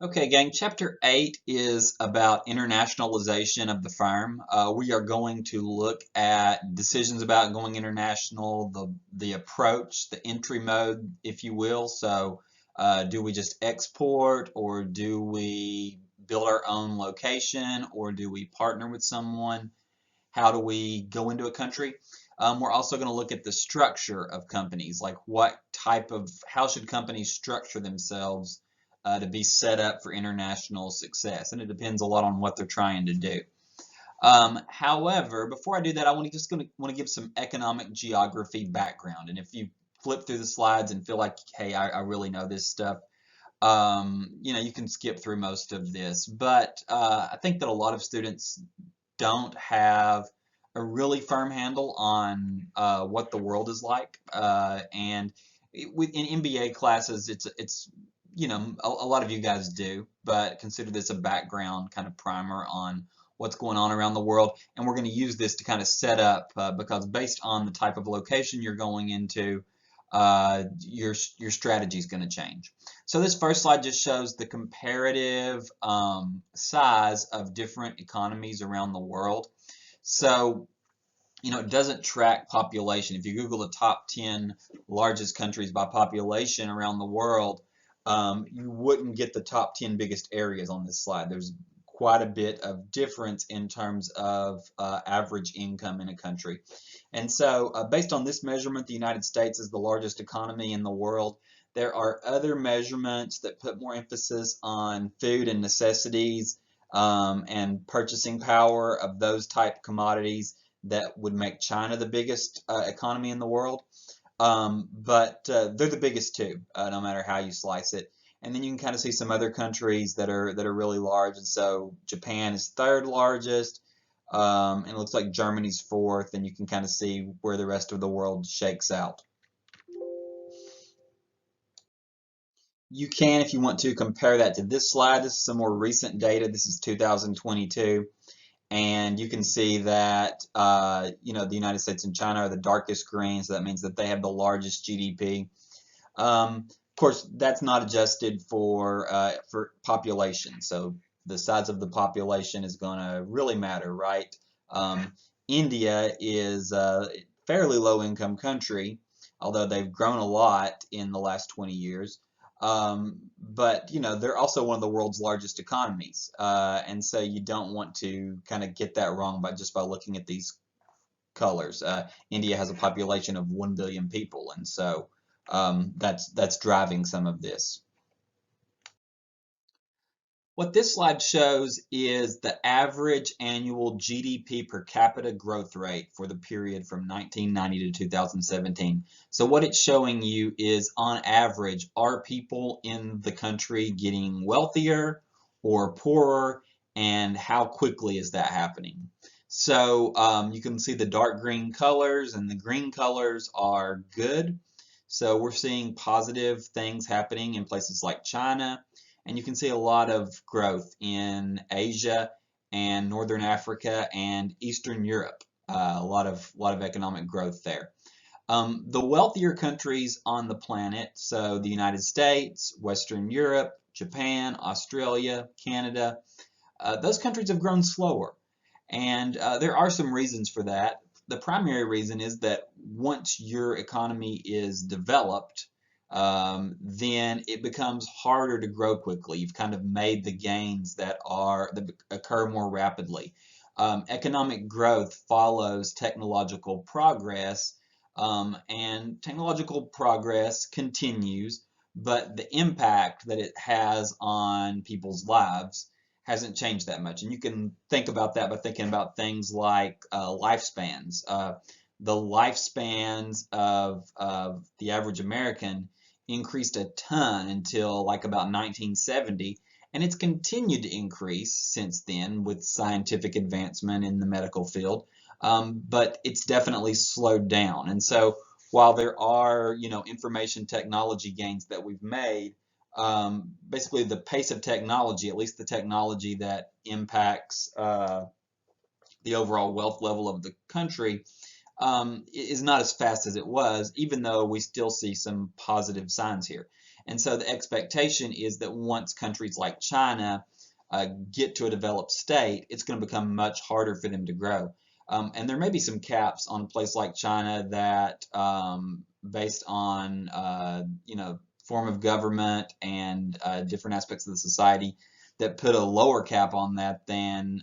Okay, gang, Chapter 8 is about internationalization of the firm. We are going to look at decisions about going international, the approach, the entry mode, if you will. So, do we just export, or do we build our own location, or do we partner with someone? How do we go into a country? We're also going to look at the structure of companies, like how should companies structure themselves to be set up for international success, and it depends a lot on what they're trying to do. However, before I do that, I want to give some economic geography background, and if you flip through the slides and feel like, hey, I really know this stuff, you can skip through most of this. But I think that a lot of students don't have a really firm handle on what the world is like. And in MBA classes, it's a lot of you guys do, but consider this a background kind of primer on what's going on around the world. And we're going to use this to kind of set up because based on the type of location you're going into, your strategy is going to change. So this first slide just shows the comparative size of different economies around the world. So, it doesn't track population. If you Google the top 10 largest countries by population around the world, you wouldn't get the top 10 biggest areas on this slide. There's quite a bit of difference in terms of average income in a country. And so, based on this measurement, the United States is the largest economy in the world. There are other measurements that put more emphasis on food and necessities and purchasing power of those type commodities that would make China the biggest economy in the world. But they're the biggest too, no matter how you slice it. And then you can kind of see some other countries that are really large. And so Japan is third largest, and it looks like Germany's fourth. And you can kind of see where the rest of the world shakes out. You can, if you want to, compare that to this slide. This is some more recent data. This is 2022. And you can see that the United States and China are the darkest green, so that means that they have the largest GDP. Of course, that's not adjusted for population, so the size of the population is going to really matter, right? India is a fairly low-income country, although they've grown a lot in the last 20 years. But they're also one of the world's largest economies, and so you don't want to kind of get that wrong by looking at these colors. India has a population of 1 billion people, and so that's driving some of this. What this slide shows is the average annual GDP per capita growth rate for the period from 1990 to 2017. So what it's showing you is, on average, are people in the country getting wealthier or poorer, and how quickly is that happening? So you can see the dark green colors, and the green colors are good. So we're seeing positive things happening in places like China, and you can see a lot of growth in Asia and Northern Africa and Eastern Europe. A lot of economic growth there. The wealthier countries on the planet, so the United States, Western Europe, Japan, Australia, Canada, those countries have grown slower. And there are some reasons for that. The primary reason is that once your economy is developed, then it becomes harder to grow quickly. You've kind of made the gains that occur more rapidly. Economic growth follows technological progress, and technological progress continues, but the impact that it has on people's lives hasn't changed that much. And you can think about that by thinking about things like lifespans. The lifespans of the average American increased a ton until like about 1970, and it's continued to increase since then with scientific advancement in the medical field, but it's definitely slowed down. And so while there are, information technology gains that we've made, basically the pace of technology, at least the technology that impacts the overall wealth level of the country, is not as fast as it was, even though we still see some positive signs here. And so the expectation is that once countries like China get to a developed state, it's going to become much harder for them to grow. And there may be some caps on a place like China that, based on form of government and different aspects of the society, that put a lower cap on that than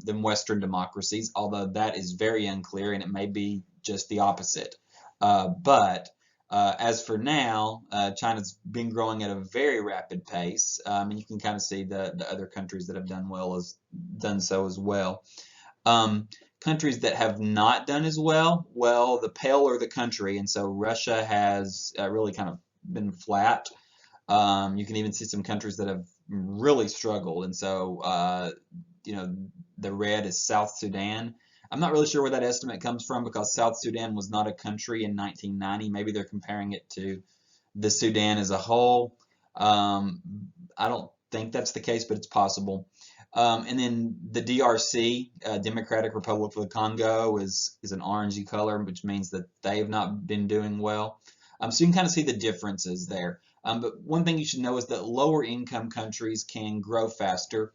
Western democracies. Although that is very unclear, and it may be just the opposite. But as for now, China's been growing at a very rapid pace, and you can kind of see the other countries that have done so as well. Countries that have not done as well, the paler the country, and so Russia has really kind of been flat. You can even see some countries that have really struggled, and so the red is South Sudan. I'm not really sure where that estimate comes from because South Sudan was not a country in 1990. Maybe they're comparing it to the Sudan as a whole. I don't think that's the case, but it's possible. And then the DRC, Democratic Republic of the Congo, is an orangey color, which means that they have not been doing well. So you can kind of see the differences there. But one thing you should know is that lower income countries can grow faster.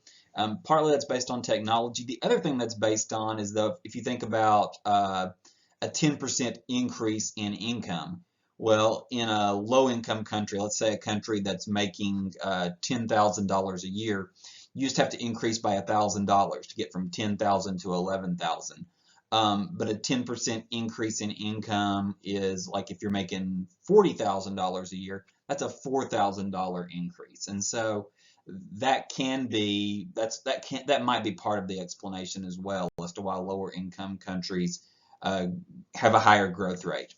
Partly that's based on technology. The other thing that's based on is if you think about a 10% increase in income. Well, in a low income country, let's say a country that's making $10,000 a year, you just have to increase by $1,000 to get from 10,000 to 11,000. But a 10% increase in income is like if you're making $40,000 a year, that's a $4,000 increase. And so that might be part of the explanation as well as to why lower income countries have a higher growth rate.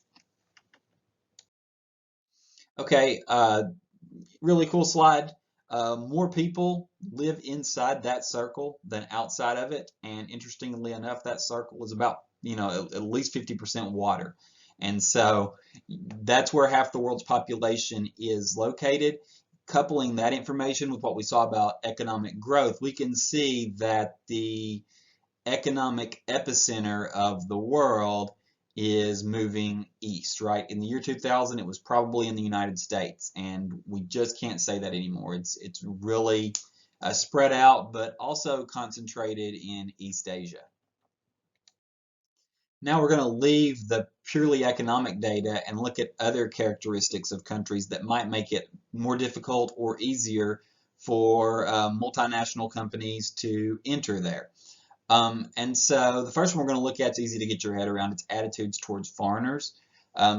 Okay, really cool slide. More people live inside that circle than outside of it, and interestingly enough, that circle is about at least 50% water, and so that's where half the world's population is located. Coupling that information with what we saw about economic growth, we can see that the economic epicenter of the world is moving east, right? In the year 2000, it was probably in the United States, and we just can't say that anymore. It's really spread out, but also concentrated in East Asia. Now we're going to leave the purely economic data and look at other characteristics of countries that might make it more difficult or easier for multinational companies to enter there. And so the first one we're going to look at is easy to get your head around. It's attitudes towards foreigners.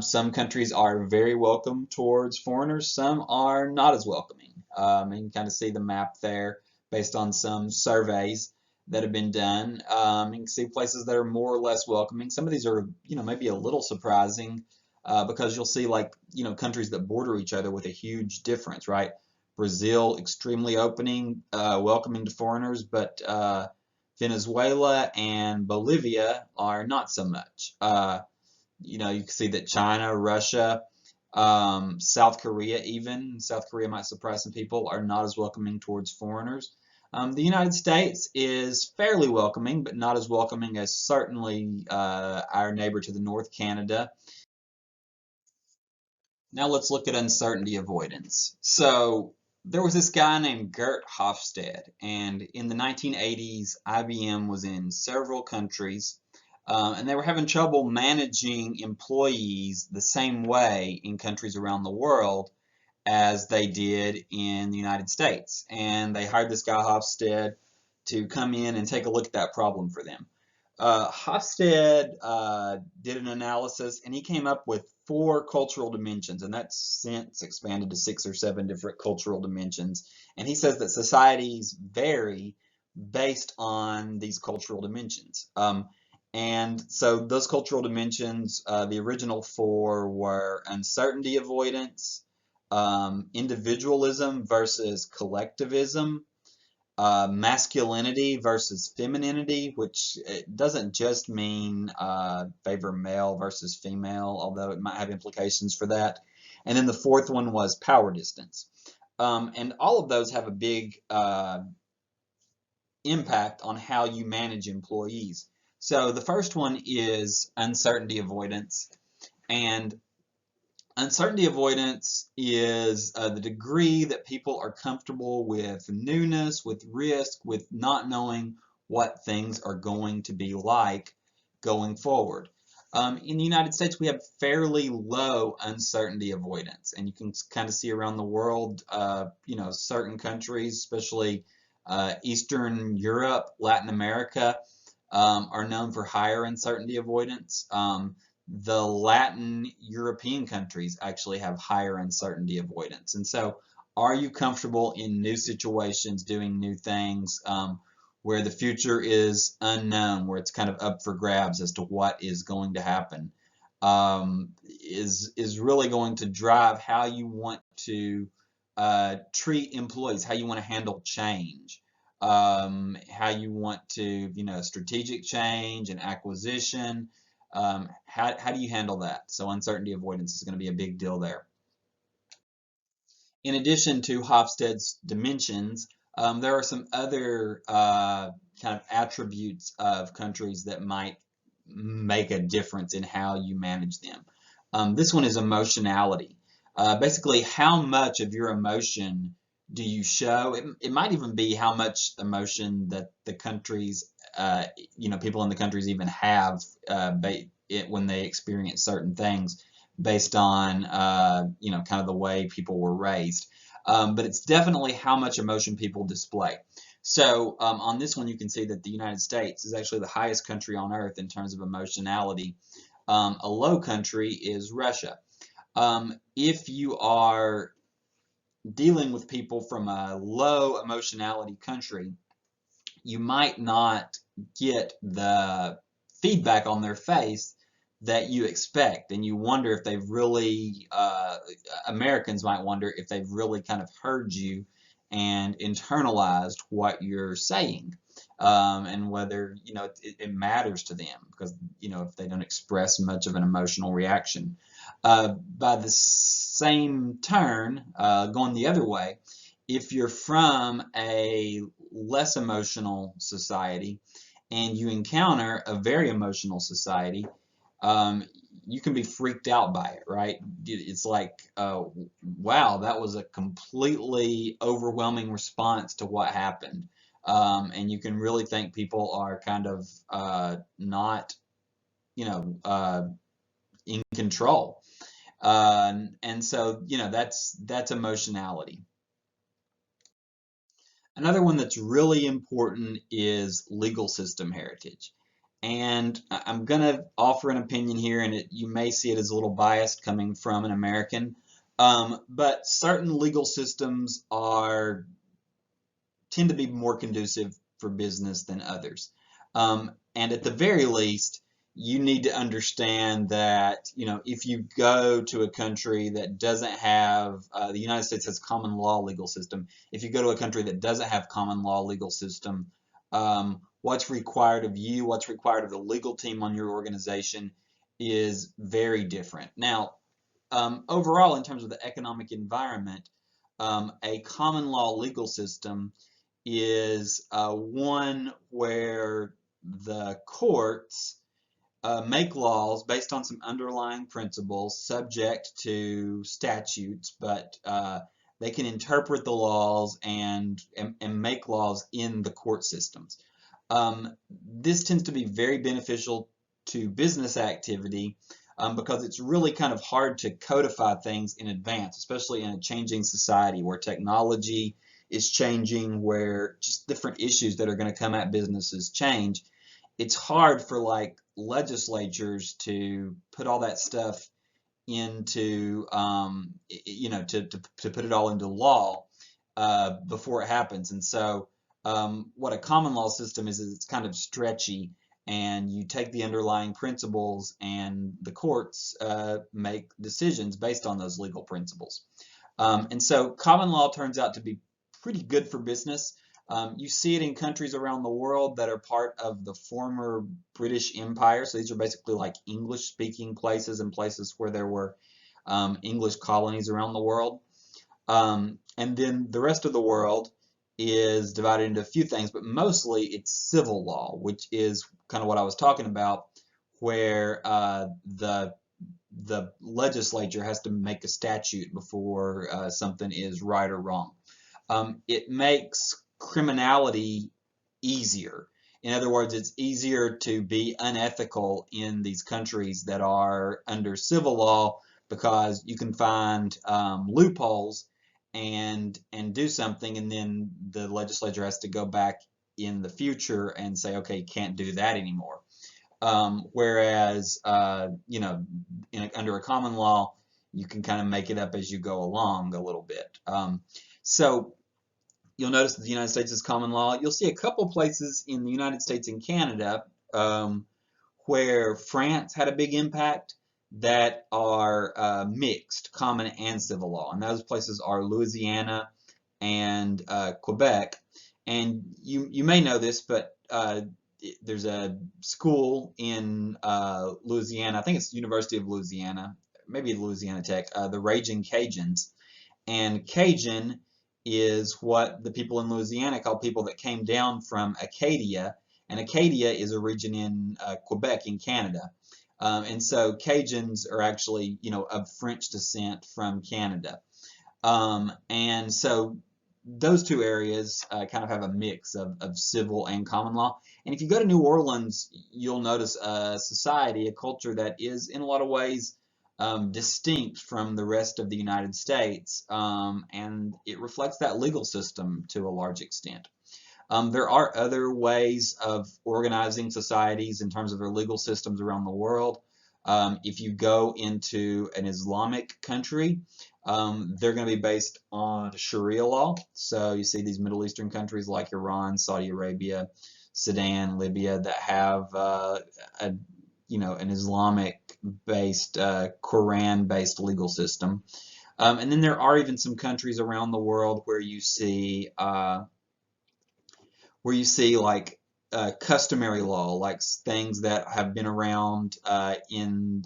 Some countries are very welcome towards foreigners. Some are not as welcoming. And you can kind of see the map there based on some surveys that have been done. You can see places that are more or less welcoming. Some of these are, maybe a little surprising because you'll see countries that border each other with a huge difference, right? Brazil, extremely welcoming to foreigners, but Venezuela and Bolivia are not so much. You can see that China, Russia, South Korea even, South Korea might surprise some people, are not as welcoming towards foreigners. The United States is fairly welcoming, but not as welcoming as certainly our neighbor to the north, Canada. Now let's look at uncertainty avoidance. So there was this guy named Gert Hofstede, and in the 1980s, IBM was in several countries, and they were having trouble managing employees the same way in countries around the world as they did in the United States. And they hired this guy Hofstede to come in and take a look at that problem for them. Hofstede did an analysis, and he came up with 4 cultural dimensions, and that's since expanded to 6 or 7 different cultural dimensions. And he says that societies vary based on these cultural dimensions. And so those cultural dimensions, the original 4 were uncertainty avoidance, individualism versus collectivism, masculinity versus femininity, which it doesn't just mean favor male versus female, although it might have implications for that. And then the 4th one was power distance. And all of those have a big impact on how you manage employees. So the first one is uncertainty avoidance. And Uncertainty avoidance is the degree that people are comfortable with newness, with risk, with not knowing what things are going to be like going forward. In the United States, we have fairly low uncertainty avoidance, and you can kind of see around the world, certain countries, especially Eastern Europe, Latin America, are known for higher uncertainty avoidance. The Latin European countries actually have higher uncertainty avoidance. And so, are you comfortable in new situations, doing new things, where the future is unknown, where it's kind of up for grabs as to what is going to happen? Is really going to drive how you want to treat employees, how you want to handle change, how you want to, strategic change and acquisition. How do you handle that? So uncertainty avoidance is going to be a big deal there. In addition to Hofstede's dimensions, there are some other kind of attributes of countries that might make a difference in how you manage them. This one is emotionality. Basically, how much of your emotion do you show? It might even be how much emotion that the countries, people in the countries even have when they experience certain things based on, kind of the way people were raised. But it's definitely how much emotion people display. So on this one, you can see that the United States is actually the highest country on earth in terms of emotionality. A low country is Russia. If you are dealing with people from a low emotionality country, you might not get the feedback on their face that you expect, and you wonder if they've really, Americans might wonder if they've really kind of heard you and internalized what you're saying, and whether, it matters to them, because, if they don't express much of an emotional reaction. By the same turn, going the other way, if you're from a less emotional society and you encounter a very emotional society, you can be freaked out by it, right? It's like, wow, that was a completely overwhelming response to what happened. And you can really think people are kind of not, in control. And so, that's emotionality. Another one that's really important is legal system heritage. And I'm going to offer an opinion here, and you may see it as a little biased coming from an American, but certain legal systems tend to be more conducive for business than others. And at the very least, you need to understand that, if you go to a country that doesn't have, the United States has common law legal system. If you go to a country that doesn't have common law legal system, what's required of you, what's required of the legal team on your organization is very different. Now, overall, in terms of the economic environment, a common law legal system is one where the courts make laws based on some underlying principles subject to statutes, but they can interpret the laws and make laws in the court systems. This tends to be very beneficial to business activity, because it's really kind of hard to codify things in advance, especially in a changing society where technology is changing, where just different issues that are going to come at businesses change. It's hard for legislatures to put all that stuff into, to put it all into law before it happens. And so what a common law system is it's kind of stretchy, and you take the underlying principles, and the courts make decisions based on those legal principles. And so common law turns out to be pretty good for business. You see it in countries around the world that are part of the former British Empire. So these are basically like English-speaking places and places where there were English colonies around the world. And then the rest of the world is divided into a few things, but mostly it's civil law, which is kind of what I was talking about, where the the legislature has to make a statute before something is right or wrong. It makes criminality easier. In other words, it's easier to be unethical in these countries that are under civil law because you can find loopholes and do something, and then the legislature has to go back in the future and say, okay, you can't do that anymore. Whereas, under a common law, you can kind of make it up as you go along a little bit. So you'll notice that the United States is common law. You'll see a couple places in the United States and Canada where France had a big impact that are mixed, common and civil law. And those places are Louisiana and Quebec. And you may know this, but there's a school in Louisiana, I think it's University of Louisiana, maybe Louisiana Tech, the Raging Cajuns. And Cajun is what the people in Louisiana call people that came down from Acadia, and Acadia is a region in Quebec in Canada. And so Cajuns are actually, of French descent from Canada. And so those two areas kind of have a mix of civil and common law. And if you go to New Orleans, you'll notice a society, a culture that is in a lot of ways distinct from the rest of the United States, and it reflects that legal system to a large extent. There are other ways of organizing societies in terms of their legal systems around the world. If you go into an Islamic country, they're going to be based on Sharia law. So you see these Middle Eastern countries like Iran, Saudi Arabia, Sudan, Libya that have an Islamic-based, Quran-based legal system. And then there are even some countries around the world where you see like customary law, like things that have been around in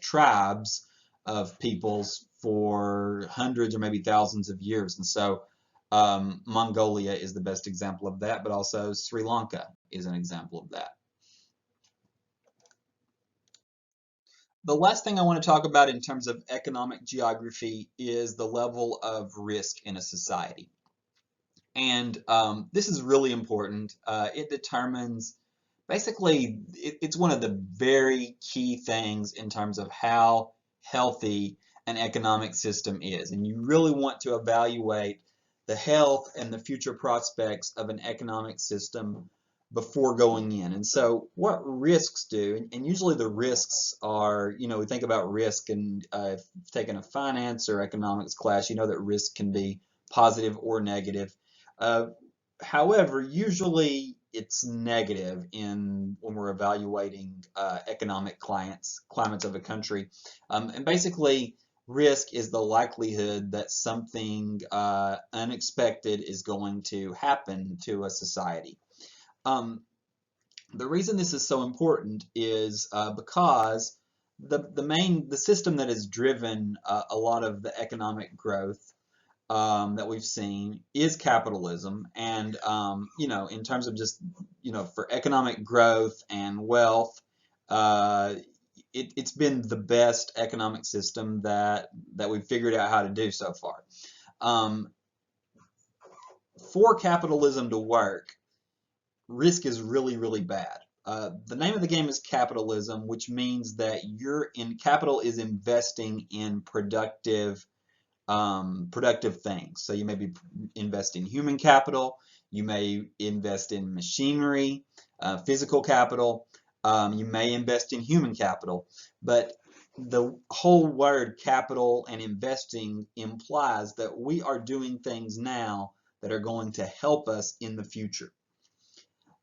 tribes of peoples for hundreds or maybe thousands of years. And so Mongolia is the best example of that, but also Sri Lanka is an example of that. The last thing I want to talk about in terms of economic geography is the level of risk in a society. And this is really important. It determines, basically, it's one of the very key things in terms of how healthy an economic system is. And you really want to evaluate the health and the future prospects of an economic system before going in. And so what risks do, and usually the risks are, we think about risk, and if you've taken a finance or economics class, you know that risk can be positive or negative. However, usually it's negative when we're evaluating economic climates of a country. And basically, risk is the likelihood that something unexpected is going to happen to a society. The reason this is so important is because the system that has driven a lot of the economic growth that we've seen is capitalism. And in terms of just for economic growth and wealth, it's been the best economic system that we've figured out how to do so far. For capitalism to work, risk is really, really bad. The name of the game is capitalism, which means that capital is investing in productive things. So you may invest in human capital, you may invest in machinery, physical capital, you may invest in human capital, but the whole word capital and investing implies that we are doing things now that are going to help us in the future.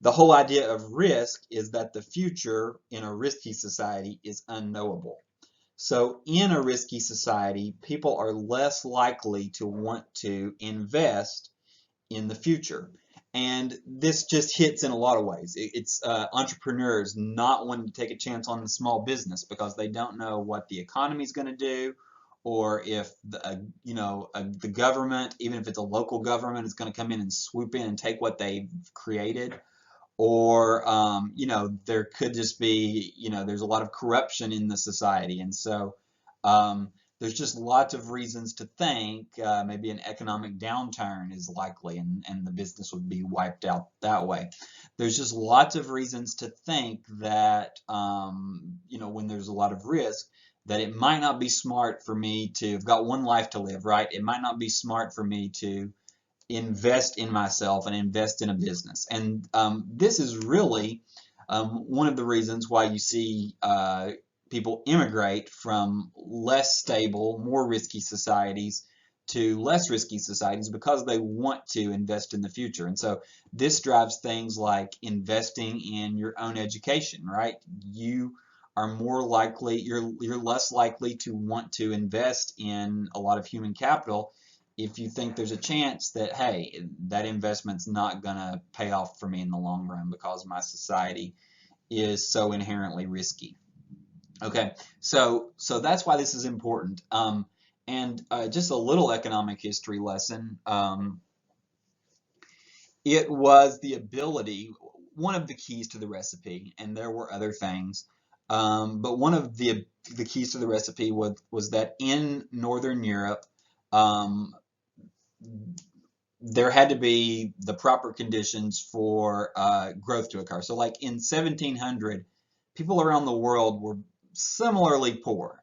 The whole idea of risk is that the future in a risky society is unknowable. So in a risky society, people are less likely to want to invest in the future. And this just hits in a lot of ways. It's entrepreneurs not wanting to take a chance on the small business because they don't know what the economy is going to do, or if the government, even if it's a local government, is going to come in and swoop in and take what they've created, or there could just be, there's a lot of corruption in the society, and so there's just lots of reasons to think maybe an economic downturn is likely, and the business would be wiped out that way. There's just lots of reasons to think that when there's a lot of risk, that it might not be smart for me to, I've got one life to live, right? It might not be smart for me to invest in myself and invest in a business. And this is really one of the reasons why you see people immigrate from less stable, more risky societies to less risky societies, because they want to invest in the future. And so this drives things like investing in your own education, right? You are more likely, you're less likely to want to invest in a lot of human capital if you think there's a chance that, hey, that investment's not going to pay off for me in the long run because my society is so inherently risky. Okay, so that's why this is important. And just a little economic history lesson. It was the ability, one of the keys to the recipe, and there were other things, but one of the keys to the recipe was that in Northern Europe, there had to be the proper conditions for growth to occur. So like in 1700, people around the world were similarly poor.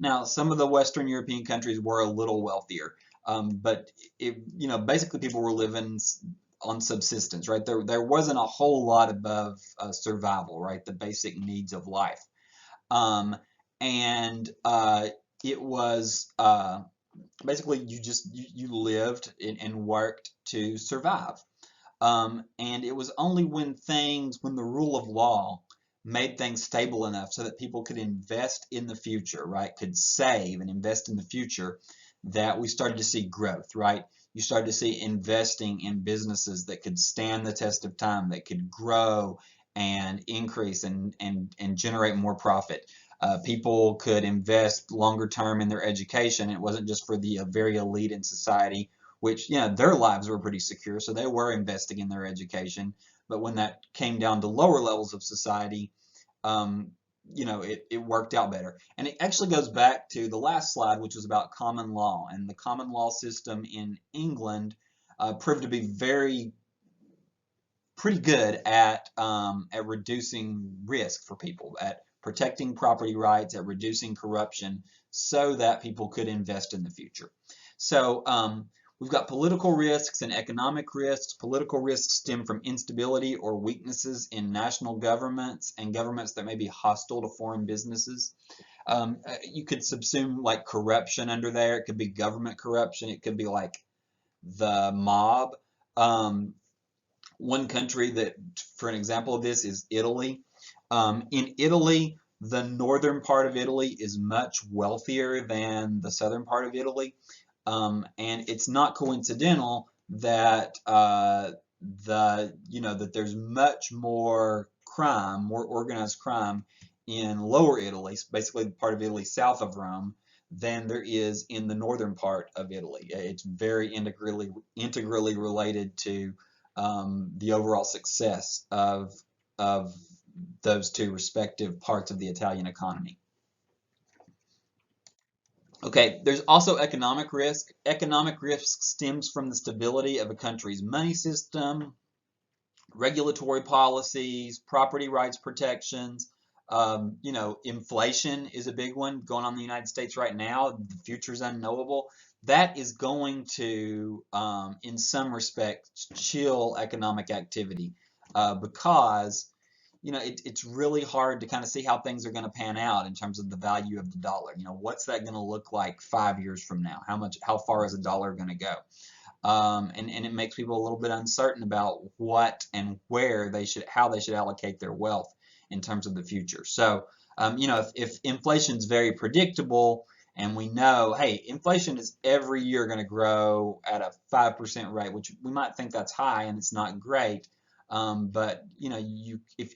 Now, some of the Western European countries were a little wealthier, but basically people were living on subsistence, right? There wasn't a whole lot above survival, right? The basic needs of life. And it was basically you lived and worked to survive. And it was only when the rule of law made things stable enough so that people could invest in the future, right? Could save and invest in the future, that we started to see growth, right? You started to see investing in businesses that could stand the test of time, that could grow and increase and generate more profit. People could invest longer term in their education. It wasn't just for the very elite in society, which, their lives were pretty secure, so they were investing in their education. But when that came down to lower levels of society, it worked out better. And it actually goes back to the last slide, which was about common law. And the common law system in England proved to be pretty good at reducing risk for people, at protecting property rights, at reducing corruption, so that people could invest in the future. So we've got political risks and economic risks. Political risks stem from instability or weaknesses in national governments and governments that may be hostile to foreign businesses. You could subsume like corruption under there. It could be government corruption. It could be like the mob. One country that, for an example of this, is Italy. In Italy, the northern part of Italy is much wealthier than the southern part of Italy. And it's not coincidental that that there's much more crime, more organized crime in lower Italy, basically the part of Italy south of Rome, than there is in the northern part of Italy. It's very integrally related to the overall success of those two respective parts of the Italian economy. Okay, there's also economic risk. Economic risk stems from the stability of a country's money system, regulatory policies, property rights protections. Inflation is a big one going on in the United States right now. The future's unknowable. That is going to, in some respects, chill economic activity because it's really hard to kind of see how things are going to pan out in terms of the value of the dollar. What's that going to look like 5 years from now? How far is a dollar going to go? And it makes people a little bit uncertain about what and how they should allocate their wealth in terms of the future. So, if inflation's very predictable, and we know, hey, inflation is every year going to grow at a 5% rate, which we might think that's high and it's not great. But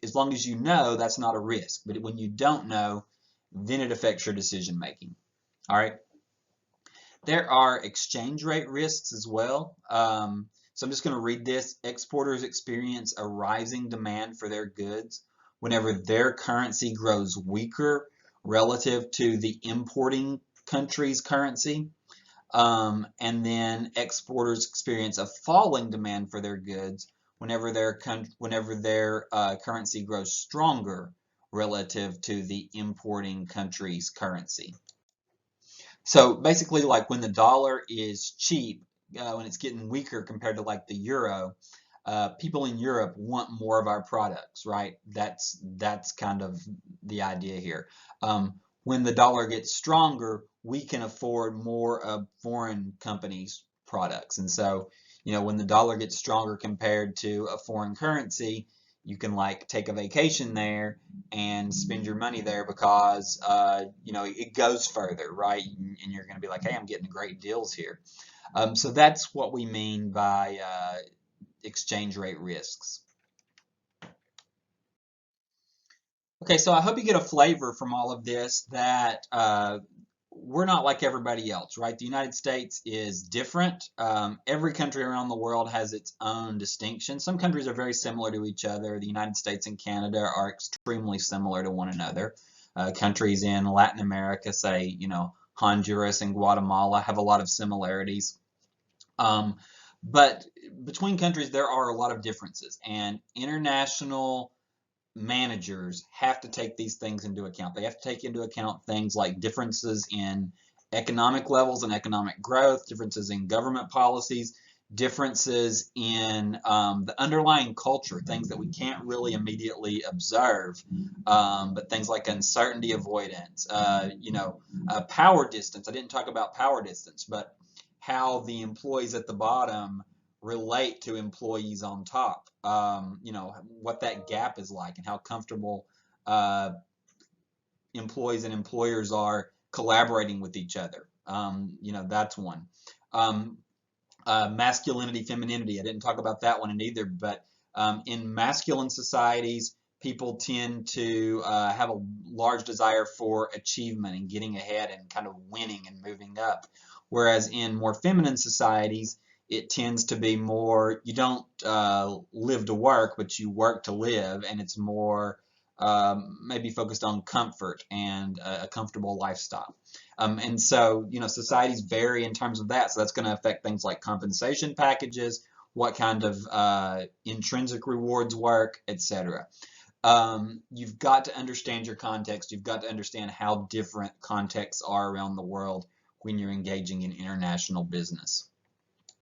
as long as you know, that's not a risk. But when you don't know, then it affects your decision making. All right. There are exchange rate risks as well. So I'm just going to read this. Exporters experience a rising demand for their goods whenever their currency grows weaker relative to the importing country's currency. And then exporters experience a falling demand for their goods whenever their currency grows stronger relative to the importing country's currency. So basically, like when the dollar is cheap, when it's getting weaker compared to like the euro, people in Europe want more of our products, right? That's kind of the idea here. When the dollar gets stronger, we can afford more of foreign companies' products, and so when the dollar gets stronger compared to a foreign currency, you can like take a vacation there and spend your money there because it goes further, right? And you're going to be like, hey, I'm getting great deals here. So that's what we mean by exchange rate risks. Okay, so I hope you get a flavor from all of this that we're not like everybody else, right? The United States is different. Every country around the world has its own distinction. Some countries are very similar to each other. The United States and Canada are extremely similar to one another. Countries in Latin America, say, Honduras and Guatemala, have a lot of similarities. But between countries, there are a lot of differences, and international managers have to take these things into account. They have to take into account things like differences in economic levels and economic growth, differences in government policies, differences in the underlying culture, things that we can't really immediately observe, but things like uncertainty avoidance, power distance. I didn't talk about power distance, but how the employees at the bottom relate to employees on top. What that gap is like and how comfortable employees and employers are collaborating with each other. That's one. Masculinity, femininity. I didn't talk about that one either, but in masculine societies, people tend to have a large desire for achievement and getting ahead and kind of winning and moving up. Whereas in more feminine societies, it tends to be more, you don't live to work, but you work to live, and it's more maybe focused on comfort and a comfortable lifestyle. And so, societies vary in terms of that. So that's going to affect things like compensation packages, what kind of intrinsic rewards work, etc. You've got to understand your context. You've got to understand how different contexts are around the world when you're engaging in international business.